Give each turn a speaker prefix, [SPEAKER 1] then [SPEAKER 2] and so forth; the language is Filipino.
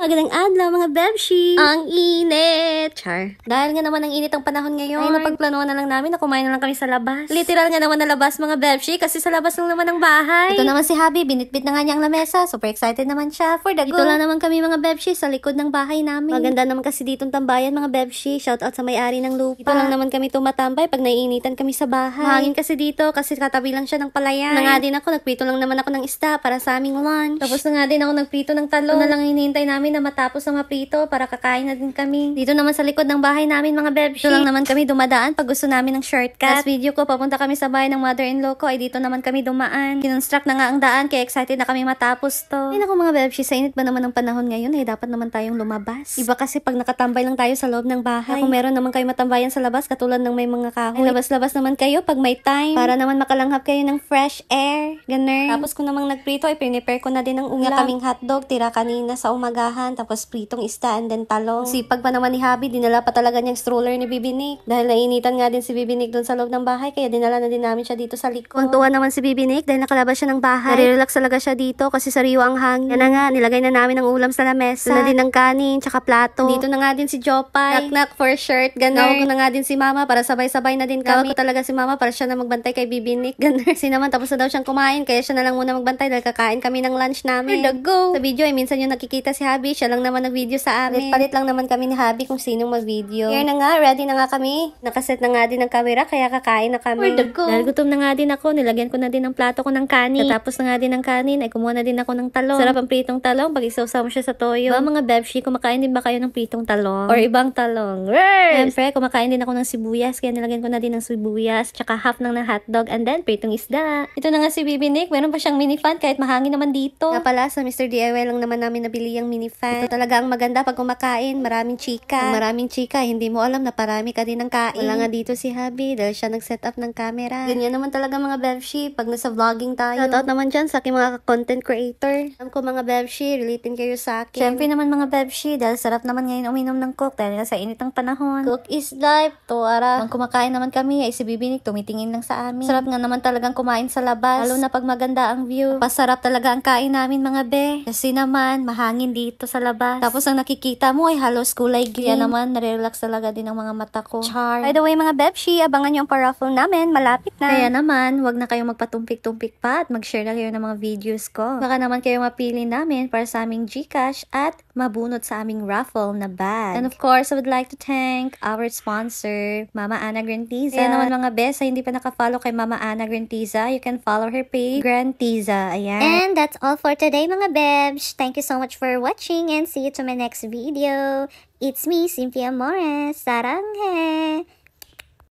[SPEAKER 1] Magandang adlaw mga bebshi! Ang init! Char. Dahil nga naman ang init ang panahon ngayon, ay napagplanuhan na lang namin na kumain na lang kami sa labas. Literal nga naman na labas mga bebshi kasi sa labas lang naman ang bahay. Ito naman si Habi, binitbit na nga niya ang lamesa. Super excited naman siya for the go. Ito lang naman kami mga bebshi sa likod ng bahay namin. Maganda naman kasi ditong tambayan mga bebshi. Shout out sa may-ari ng lupa. Ito lang naman kami tumatambay pag naiinitan kami sa bahay. Mahangin kasi dito kasi katabi lang siya ng palayan. Na nga din ako, nagprito lang naman ako ng isda para sa aming lunch. Tapos na nga din ako nagprito ng talong. Ito na lang hinihintay namin na matapos na maprito para kakain na din kami. Dito naman sa likod ng bahay namin mga bebshi. Dito lang naman kami dumadaan pag gusto namin ng shortcut. Last video ko, papunta kami sa bahay ng mother-in-law ko, ay dito naman kami dumaan. Kinonstruct na nga ang daan kaya excited na kami matapos to. Ay naku mga bebshi, sa init ba naman ng panahon ngayon ay dapat naman tayong lumabas. Iba kasi pag nakatambay lang tayo sa loob ng bahay. Kung meron naman kayo matambayan sa labas katulad ng may mga kahoy. Ay labas-labas naman kayo pag may time para naman makalanghap kayo ng fresh air. Ganun. Tapos kung namang nagprito ay prepare ko na din ang ulam. Kaming hotdog, tira kanina sa umagahan, tapos pritong isda and then talong. Sipag pa naman ni Habi, dinala pa talaga niyang stroller ni Bibinik. Dahil nainitan nga din si Bibinik doon sa loob ng bahay, kaya dinala na din namin siya dito sa likod. Tuwa naman si Bibinik dahil nakalabas siya ng bahay. Nare-relax talaga siya dito kasi sariwa ang hangin. Yan na nga, nilagay na namin ang ulam sa lamesa. Doon na din ng kanin, tsaka plato. Dito na nga din si Jopay. Knock-knock for shirt, ganun. Tawag ko na nga din si Mama para sabay-sabay na din kami. Tawag ko talaga si Mama para siya na magbantay kay Bibinik, ganun. Kasi naman tapos na daw siyang kumain, kaya siya na lang muna magbantay dahil kakain kami ng lunch namin. For the go! Sa video ay minsan yung nakikita si Habi, siya lang naman nag-video sa amin. Palit lang naman kami ni Habi kung sinong mag-video. Here na nga, ready na nga kami. Nakaset na nga din ang camera, kaya kakain na kami. For the go! Dahil gutom na nga din ako, nilagyan ko na din ang plato ko ng kanin. Tapos na nga din ng kanin, ay kumuha na din ako ng talong. Sarap ang pritong talong pag isaw-saw mo siya sa toyo. Ba mga bebshi, kumakain din ba kayo ng pritong talong? Or ibang talong? Siyempre, kumakain din ako ng sibuyas, kaya nilagyan ko na din ng sibuyas, tsaka half ng hotdog, and then pritong isda. Ito na nga si Bibinik, meron pa siyang mini fan kahit mahangin naman dito. Nga pala, sa Mr. DIY lang naman namin nabili yung mini fan. Ito talaga ang maganda pag kumakain, maraming chika. Kung maraming chika, hindi mo alam na parami ka din ng kain. Wala nga dito si Habi dahil siya nag-set up ng camera. Ganyan naman talaga mga bebshi pag nasa vlogging tayo. Shoutout naman dyan sa aking mga content creator. Alam ko mga bebshi, relating kayo sa akin. Siyempre naman mga bebshi, dahil sarap naman ngayon uminom ng coke dahil sa init ng panahon. Coke is life, tuwara. Pag kumakain naman kami, ay si Bibinik tumitingin lang sa amin. Sarap nga naman talagang kumain sa labas. Lalo na pag maganda ang view. Pasarap talaga ang kain namin mga be. Kasi naman, mahangin dito sa labas. Tapos ang nakikita mo ay halos kulay green. Kaya naman, nare-relax talaga din ang mga mata ko. Char. By the way mga bebshi, abangan nyo ang pa-raffle namin. Malapit na. Kaya naman, wag na kayong magpatumpik-tumpik pa at mag-share na kayo ng mga videos ko. Baka naman kayo mapili namin para sa aming Gcash at mabunot sa aming raffle na bag. And of course, I would like to thank our sponsor, Mama Ana Grantiza. Kaya naman mga bes, sa hindi pa naka-follow kay Mama Ana Grantiza, you can follow her page, Grantiza. Ayan. And that's all for today mga bebs. Thank you so much for watching and see you to my next video. It's me, Cynthia Morris. Saranghe!